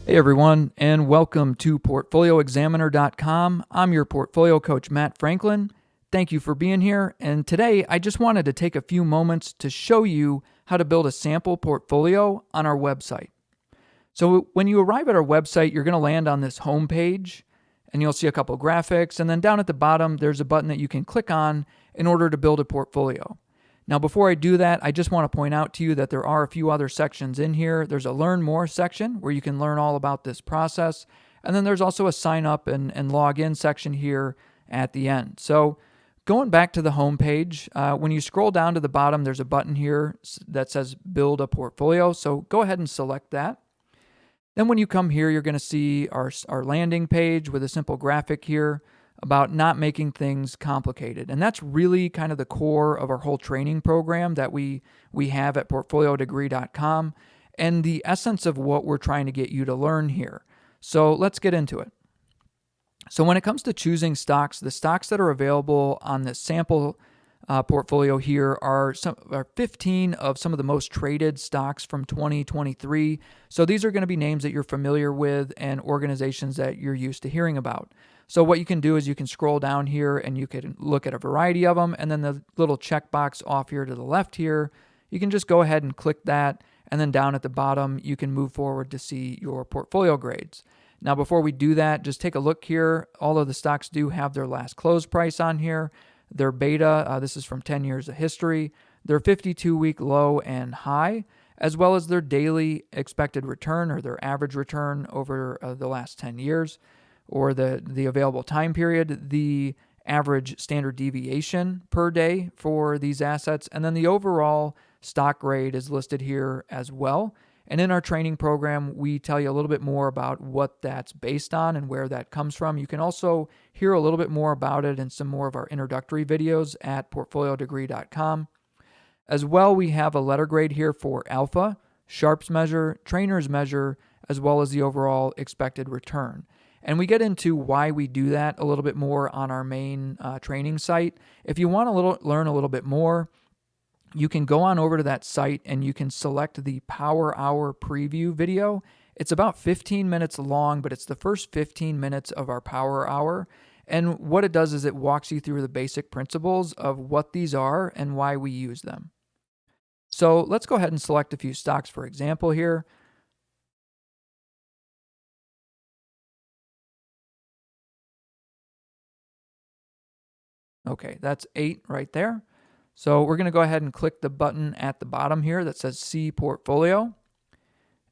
Hey everyone, and welcome to PortfolioExaminer.com. I'm your portfolio coach, Matt Franklin. Thank you for being here. And today I just wanted to take a few moments to show you how to build a sample portfolio on our website. So when you arrive at our website, you're going to land on this home page and you'll see a couple graphics. And then down at the bottom, there's a button that you can click on in order to build a portfolio. Now, before I do that, I just want to point out to you that there are a few other sections in here. There's a Learn More section where you can learn all about this process. And then there's also a Sign Up and Log In section here at the end. So going back to the home page, when you scroll down to the bottom, there's a button here that says Build a Portfolio. So go ahead and select that. Then when you come here, you're going to see our landing page with a simple graphic here about not making things complicated. And that's really kind of the core of our whole training program that we have at portfoliodegree.com and the essence of what we're trying to get you to learn here. So let's get into it. So when it comes to choosing stocks, the stocks that are available on this sample portfolio here are 15 of some of the most traded stocks from 2023. So these are going to be names that you're familiar with and organizations that you're used to hearing about. So what you can do is you can scroll down here and you can look at a variety of them, and then the little checkbox off here to the left here, you can just go ahead and click that, and then down at the bottom you can move forward to see your portfolio grades. Now before we do that, just take a look here. All of the stocks do have their last close price on here. Their beta, this is from 10 years of history, their 52-week low and high, as well as their daily expected return or their average return over the last 10 years, or the available time period, the average standard deviation per day for these assets, and then the overall stock grade is listed here as well. And in our training program, we tell you a little bit more about what that's based on and where that comes from. You can also hear a little bit more about it in some more of our introductory videos at portfoliodegree.com. As well, we have a letter grade here for alpha, Sharpe's measure, trainer's measure, as well as the overall expected return. And we get into why we do that a little bit more on our main training site. If you want to learn a little bit more, you can go on over to that site and you can select the Power Hour preview video. It's about 15 minutes long, but it's the first 15 minutes of our Power Hour. And what it does is it walks you through the basic principles of what these are and why we use them. So let's go ahead and select a few stocks for example here. Okay, that's 8 right there. So we're going to go ahead and click the button at the bottom here that says See Portfolio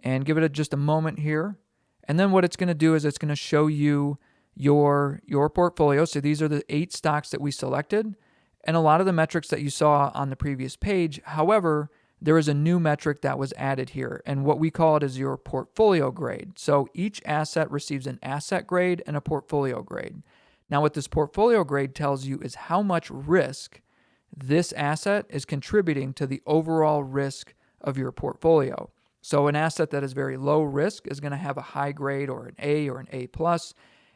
and give it just a moment here. And then what it's going to do is it's going to show you your portfolio. So these are the 8 stocks that we selected and a lot of the metrics that you saw on the previous page. However, there is a new metric that was added here, and what we call it is your portfolio grade. So each asset receives an asset grade and a portfolio grade. Now what this portfolio grade tells you is how much risk this asset is contributing to the overall risk of your portfolio. So an asset that is very low risk is going to have a high grade or an A or an A+,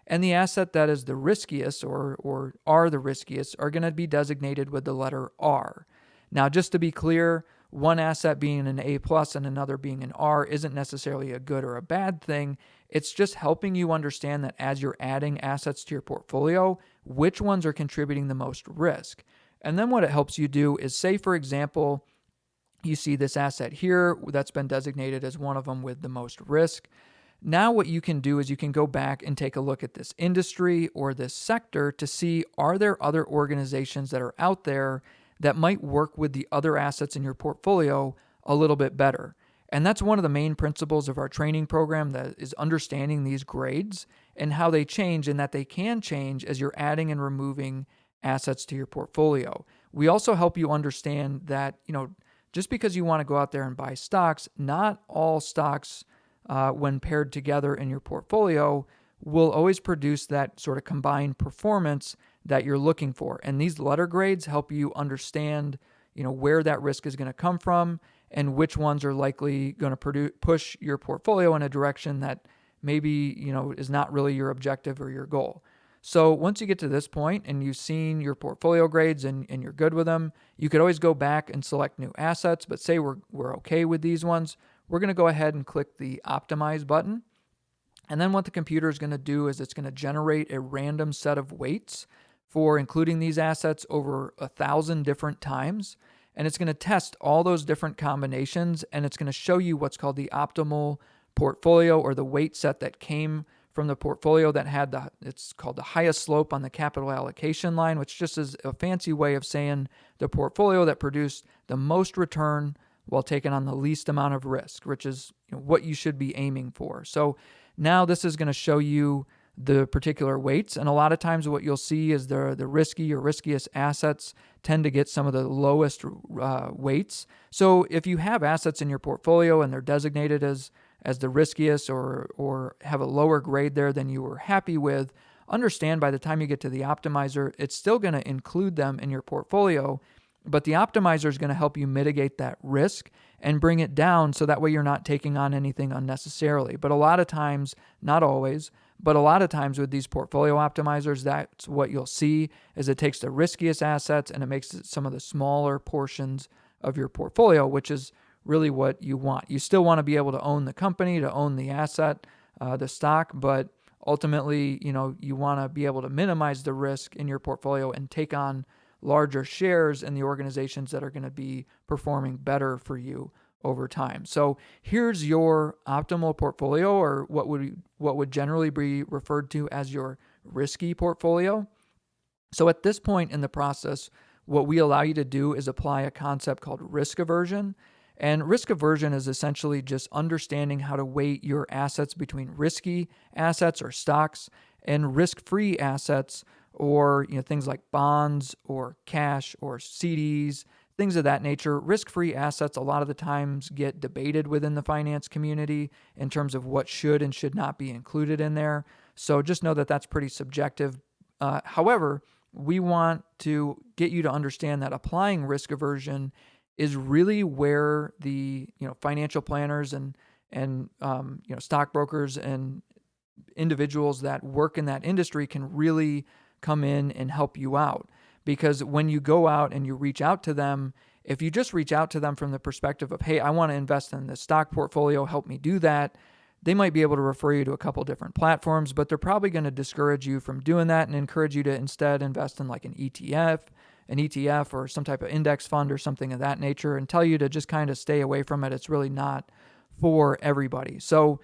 and the asset that is the riskiest or are the riskiest are going to be designated with the letter R. Now just to be clear, one asset being an A+ and another being an R isn't necessarily a good or a bad thing. It's just helping you understand that as you're adding assets to your portfolio, which ones are contributing the most risk. And then what it helps you do is, say, for example, you see this asset here that's been designated as one of them with the most risk. Now what you can do is you can go back and take a look at this industry or this sector to see, are there other organizations that are out there that might work with the other assets in your portfolio a little bit better. And that's one of the main principles of our training program, that is understanding these grades and how they change, and that they can change as you're adding and removing assets to your portfolio. We also help you understand that, just because you want to go out there and buy stocks, not all stocks, when paired together in your portfolio, will always produce that sort of combined performance that you're looking for. And these letter grades help you understand, where that risk is going to come from and which ones are likely going to push your portfolio in a direction that maybe, is not really your objective or your goal. So once you get to this point and you've seen your portfolio grades and you're good with them, you could always go back and select new assets, but say we're okay with these ones. We're going to go ahead and click the Optimize button. And then what the computer is going to do is it's going to generate a random set of weights for including these assets over 1,000 different times. And it's going to test all those different combinations, and it's going to show you what's called the optimal portfolio, or the weight set that came from the portfolio that had it's called the highest slope on the capital allocation line, which just is a fancy way of saying the portfolio that produced the most return while taking on the least amount of risk, which is what you should be aiming for. So now this is going to show you the particular weights, and a lot of times what you'll see is the risky or riskiest assets tend to get some of the lowest weights. So if you have assets in your portfolio and they're designated as the riskiest or have a lower grade there than you were happy with, understand by the time you get to the optimizer, it's still going to include them in your portfolio, but the optimizer is going to help you mitigate that risk and bring it down so that way you're not taking on anything unnecessarily. But a lot of times, not always, but a lot of times with these portfolio optimizers, that's what you'll see is it takes the riskiest assets and it makes it some of the smaller portions of your portfolio, which is really what you want. You still want to be able to own the company, to own the asset, the stock, but ultimately, you want to be able to minimize the risk in your portfolio and take on larger shares in the organizations that are going to be performing better for you over time. So here's your optimal portfolio, or what would generally be referred to as your risky portfolio. So at this point in the process, what we allow you to do is apply a concept called risk aversion. And risk aversion is essentially just understanding how to weight your assets between risky assets or stocks and risk-free assets, or things like bonds or cash or CDs, things of that nature. Risk-free assets a lot of the times get debated within the finance community in terms of what should and should not be included in there. So just know that that's pretty subjective. However, we want to get you to understand that applying risk aversion is really where the financial planners and stockbrokers and individuals that work in that industry can really come in and help you out. Because when you go out and you reach out to them, if you just reach out to them from the perspective of, hey, I want to invest in this stock portfolio, help me do that, they might be able to refer you to a couple different platforms, but they're probably going to discourage you from doing that and encourage you to instead invest in like an ETF or some type of index fund or something of that nature, and tell you to just kind of stay away from it. It's really not for everybody. So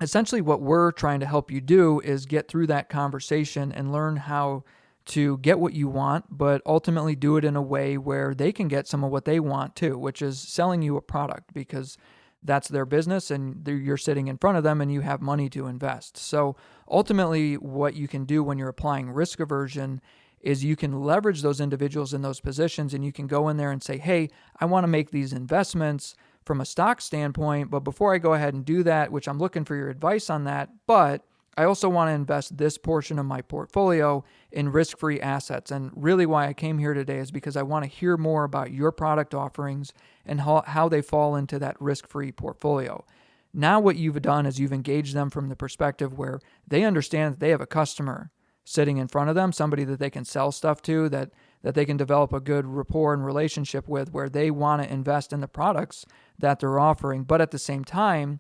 essentially what we're trying to help you do is get through that conversation and learn how to get what you want, but ultimately do it in a way where they can get some of what they want too, which is selling you a product, because that's their business and you're sitting in front of them and you have money to invest. So ultimately what you can do when you're applying risk aversion is you can leverage those individuals in those positions, and you can go in there and say, hey, I want to make these investments from a stock standpoint, but before I go ahead and do that, which I'm looking for your advice on that, but I also want to invest this portion of my portfolio in risk-free assets. And really why I came here today is because I want to hear more about your product offerings and how they fall into that risk-free portfolio. Now what you've done is you've engaged them from the perspective where they understand that they have a customer sitting in front of them, somebody that they can sell stuff to, that they can develop a good rapport and relationship with, where they want to invest in the products that they're offering. But at the same time,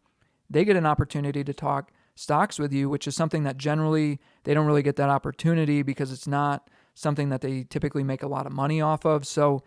they get an opportunity to talk stocks with you, which is something that generally they don't really get that opportunity because it's not something that they typically make a lot of money off of. So,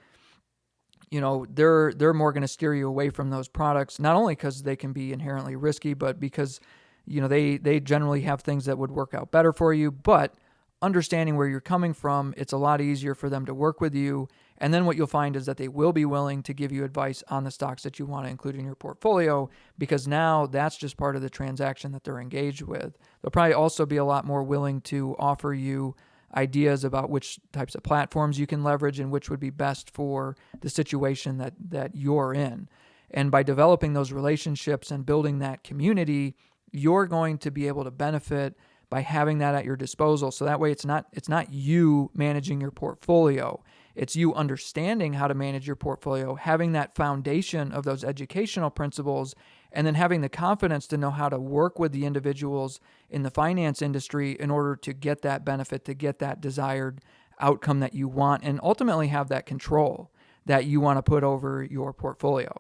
they're more going to steer you away from those products, not only because they can be inherently risky, but because, they generally have things that would work out better for you. But understanding where you're coming from, it's a lot easier for them to work with you. And then what you'll find is that they will be willing to give you advice on the stocks that you want to include in your portfolio, because now that's just part of the transaction that they're engaged with. They'll probably also be a lot more willing to offer you ideas about which types of platforms you can leverage and which would be best for the situation that you're in. And by developing those relationships and building that community, you're going to be able to benefit by having that at your disposal. So that way it's not you managing your portfolio. It's you understanding how to manage your portfolio, having that foundation of those educational principles, and then having the confidence to know how to work with the individuals in the finance industry in order to get that benefit, to get that desired outcome that you want, and ultimately have that control that you want to put over your portfolio.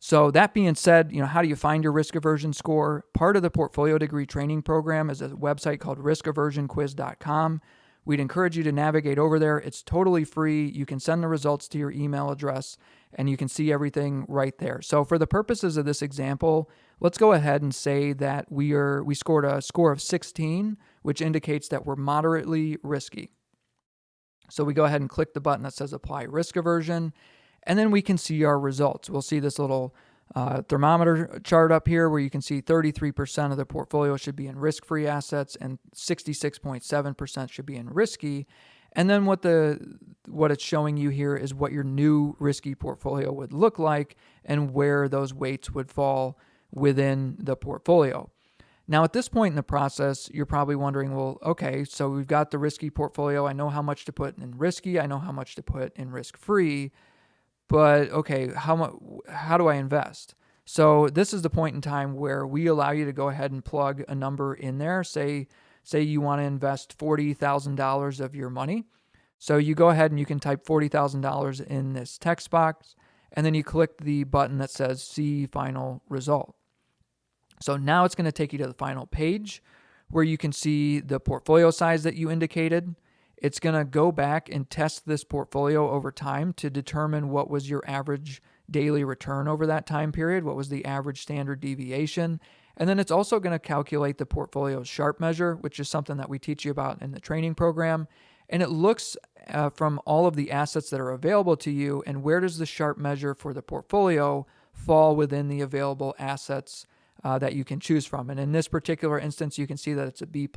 So that being said, how do you find your risk aversion score? Part of the portfolio degree training program is a website called riskaversionquiz.com. We'd encourage you to navigate over there. It's totally free. You can send the results to your email address and you can see everything right there. So for the purposes of this example, let's go ahead and say that we scored a score of 16, which indicates that we're moderately risky. So we go ahead and click the button that says apply risk aversion, and then we can see our results. We'll see this little thermometer chart up here where you can see 33% of the portfolio should be in risk-free assets and 66.7% should be in risky. And then what it's showing you here is what your new risky portfolio would look like and where those weights would fall within the portfolio. Now, at this point in the process, you're probably wondering, well, okay, so we've got the risky portfolio. I know how much to put in risky. I know how much to put in risk-free. But okay, how do I invest? So this is the point in time where we allow you to go ahead and plug a number in there. Say you want to invest $40,000 of your money. So you go ahead and you can type $40,000 in this text box, and then you click the button that says see final result. So now it's going to take you to the final page where you can see the portfolio size that you indicated. It's going to go back and test this portfolio over time to determine what was your average daily return over that time period, what was the average standard deviation. And then it's also going to calculate the portfolio's Sharpe measure, which is something that we teach you about in the training program. And it looks from all of the assets that are available to you and where does the Sharpe measure for the portfolio fall within the available assets that you can choose from. And in this particular instance, you can see that it's a B+.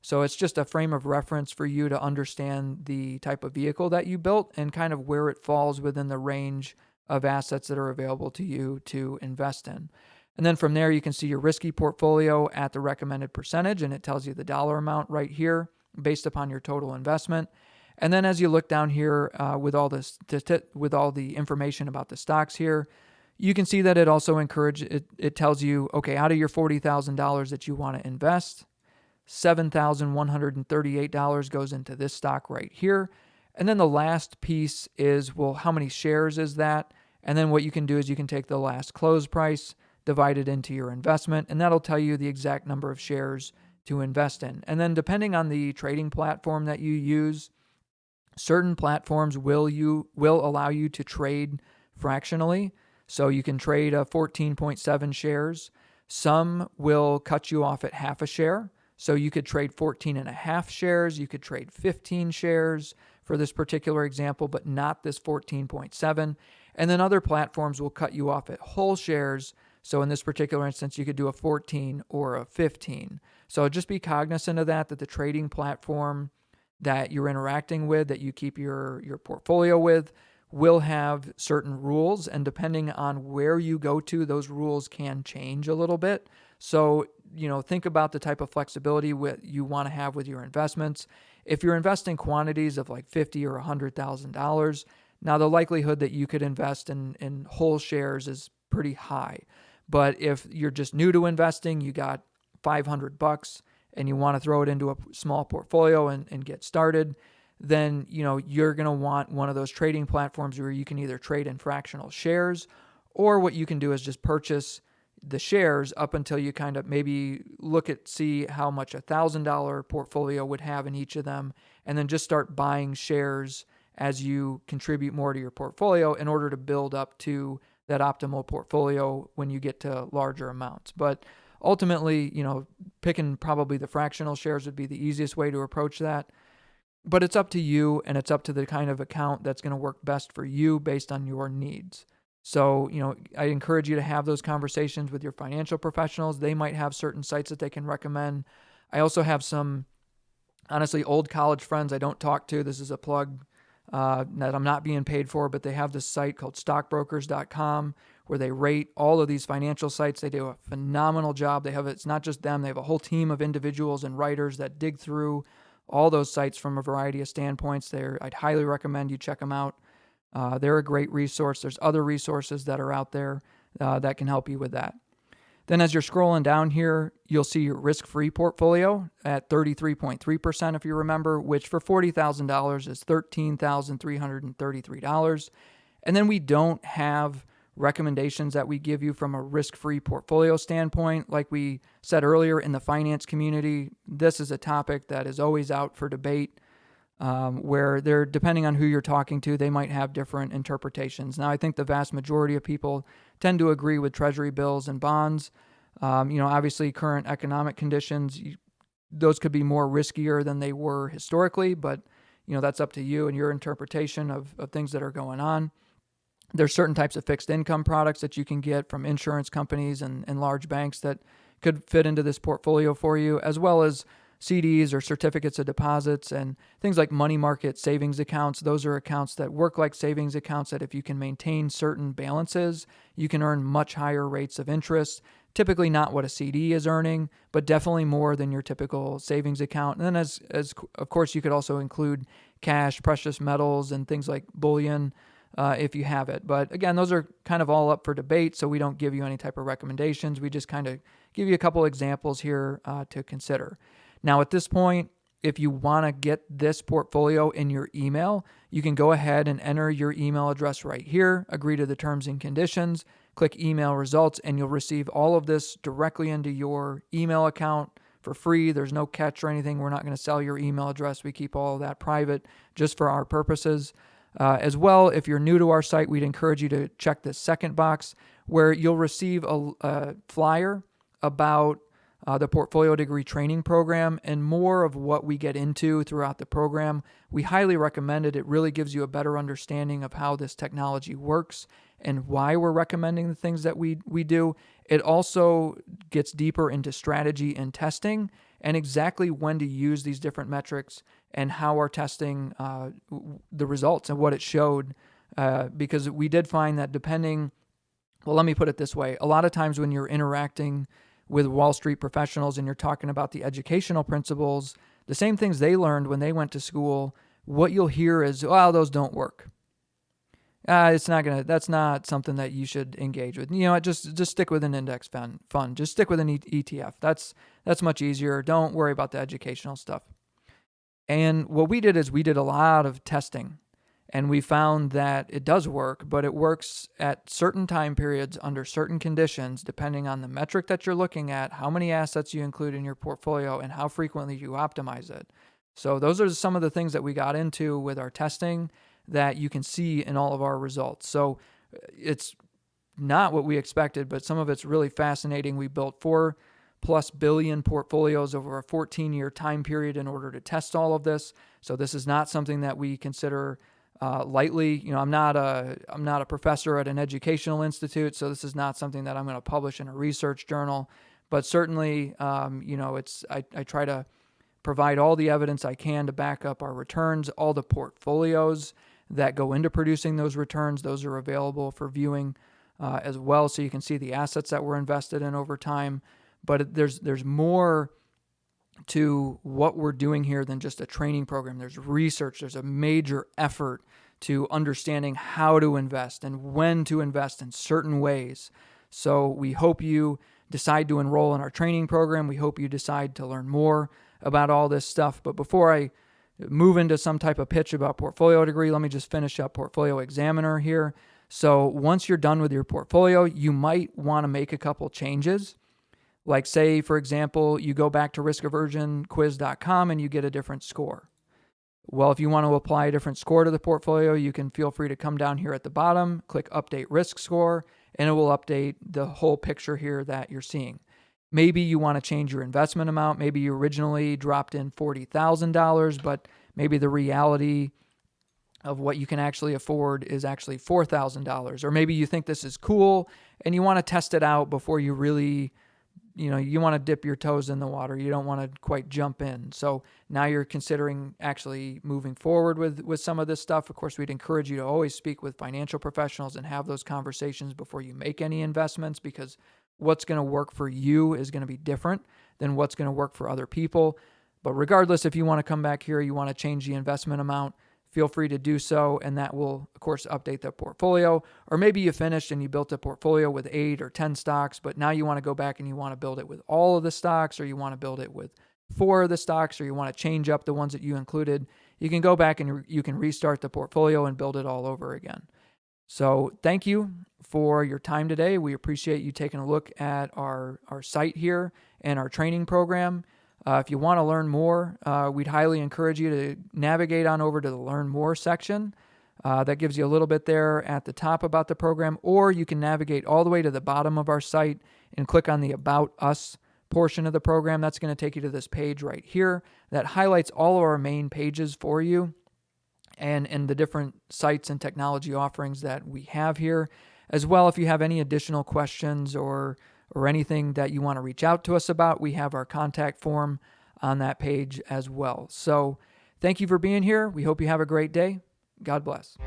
So it's just a frame of reference for you to understand the type of vehicle that you built and kind of where it falls within the range of assets that are available to you to invest in. And then from there, you can see your risky portfolio at the recommended percentage, and it tells you the dollar amount right here based upon your total investment. And then as you look down here with all the information about the stocks here, you can see that it also it tells you, okay, out of your $40,000 that you want to invest, $7,138 goes into this stock right here. And then the last piece is, well, how many shares is that? And then what you can do is you can take the last close price, divide it into your investment, and that'll tell you the exact number of shares to invest in. And then depending on the trading platform that you use, certain platforms will allow you to trade fractionally. So you can trade 14.7 shares. Some will cut you off at half a share. So you could trade 14.5 shares. You could trade 15 shares for this particular example, but not this 14.7. And then other platforms will cut you off at whole shares. So in this particular instance, you could do a 14 or a 15. So just be cognizant of that the trading platform that you're interacting with, that you keep your portfolio with, will have certain rules. And depending on where you go to, those rules can change a little bit. So, think about the type of flexibility you want to have with your investments. If you're investing quantities of like $50,000 or $100,000, now the likelihood that you could invest in whole shares is pretty high. But if you're just new to investing, you got $500 and you want to throw it into a small portfolio and get started, then you're going to want one of those trading platforms where you can either trade in fractional shares, or what you can do is just purchase the shares up until you kind of maybe see how much a $1,000 portfolio would have in each of them, and then just start buying shares as you contribute more to your portfolio in order to build up to that optimal portfolio when you get to larger amounts. But ultimately, picking probably the fractional shares would be the easiest way to approach that. But it's up to you, and it's up to the kind of account that's going to work best for you based on your needs. So, I encourage you to have those conversations with your financial professionals. They might have certain sites that they can recommend. I also have some, honestly, old college friends I don't talk to. This is a plug that I'm not being paid for, but they have this site called stockbrokers.com where they rate all of these financial sites. They do a phenomenal job. It's not just them. They have a whole team of individuals and writers that dig through all those sites from a variety of standpoints. I'd highly recommend you check them out. They're a great resource. There's other resources that are out there that can help you with that. Then as you're scrolling down here, you'll see your risk-free portfolio at 33.3%, if you remember, which for $40,000 is $13,333. And then we don't have recommendations that we give you from a risk-free portfolio standpoint. Like we said earlier, in the finance community, this is a topic that is always out for debate, where they're, depending on who you're talking to, they might have different interpretations. Now, I think the vast majority of people tend to agree with treasury bills and bonds. Obviously current economic conditions, those could be more riskier than they were historically, but that's up to you and your interpretation of things that are going on. There's certain types of fixed income products that you can get from insurance companies and large banks that could fit into this portfolio for you, as well as CDs or certificates of deposits and things like money market savings accounts. Those are accounts that work like savings accounts that if you can maintain certain balances, you can earn much higher rates of interest. Typically not what a CD is earning, but definitely more than your typical savings account. And then as of course, you could also include cash, precious metals, and things like bullion if you have it. But again, those are kind of all up for debate, so we don't give you any type of recommendations. We just kind of give you a couple examples here to consider. Now, at this point, if you want to get this portfolio in your email, you can go ahead and enter your email address right here, agree to the terms and conditions, click email results, and you'll receive all of this directly into your email account for free. There's no catch or anything. We're not going to sell your email address. We keep all of that private just for our purposes. As well, if you're new to our site, we'd encourage you to check this second box where you'll receive a flyer about the Portfolio Degree Training Program and more of what we get into throughout the program. We highly recommend it. It really gives you a better understanding of how this technology works and why we're recommending the things that we do. It also gets deeper into strategy and testing and exactly when to use these different metrics and how our testing, the results and what it showed, because we did find that let me put it this way. A lot of times when you're interacting with Wall Street professionals and you're talking about the educational principles, the same things they learned when they went to school, what you'll hear is, well, those don't work. That's not something that you should engage with. Just stick with an index fund. Just stick with an ETF. That's much easier. Don't worry about the educational stuff. And what we did is we did a lot of testing, and we found that it does work, but it works at certain time periods under certain conditions, depending on the metric that you're looking at, how many assets you include in your portfolio, and how frequently you optimize it. So those are some of the things that we got into with our testing that you can see in all of our results. So it's not what we expected, but some of it's really fascinating. We built 4+ billion portfolios over a 14-year time period in order to test all of this. So this is not something that we consider lightly. I'm not a professor at an educational institute, so this is not something that I'm going to publish in a research journal. But certainly, I try to provide all the evidence I can to back up our returns. All the portfolios that go into producing those returns, those are available for viewing as well, so you can see the assets that were invested in over time. But there's more to what we're doing here than just a training program. There's research. There's a major effort to understanding how to invest and when to invest in certain ways. So we hope you decide to enroll in our training program. We hope you decide to learn more about all this stuff. But before I move into some type of pitch about Portfolio Degree, let me just finish up Portfolio Examiner here. So once you're done with your portfolio, you might want to make a couple changes. Like say, for example, you go back to riskaversionquiz.com and you get a different score. Well, if you want to apply a different score to the portfolio, you can feel free to come down here at the bottom, click Update Risk Score, and it will update the whole picture here that you're seeing. Maybe you want to change your investment amount. Maybe you originally dropped in $40,000, but maybe the reality of what you can actually afford is actually $4,000. Or maybe you think this is cool and you want to test it out before you really, you want to dip your toes in the water. You don't want to quite jump in. So now you're considering actually moving forward with some of this stuff. Of course, we'd encourage you to always speak with financial professionals and have those conversations before you make any investments, because what's going to work for you is going to be different than what's going to work for other people. But regardless, if you want to come back here, you want to change the investment amount, feel free to do so, and that will, of course, update the portfolio. Or maybe you finished and you built a portfolio with 8 or 10 stocks, but now you want to go back and you want to build it with all of the stocks, or you want to build it with 4 of the stocks, or you want to change up the ones that you included. You can go back and you can restart the portfolio and build it all over again. So thank you for your time today. We appreciate you taking a look at our site here and our training program. If you want to learn more, we'd highly encourage you to navigate on over to the Learn More section. That gives you a little bit there at the top about the program, or you can navigate all the way to the bottom of our site and click on the About Us portion of the program. That's going to take you to this page right here that highlights all of our main pages for you and the different sites and technology offerings that we have here. As well, if you have any additional questions or anything that you want to reach out to us about, we have our contact form on that page as well. So thank you for being here. We hope you have a great day. God bless.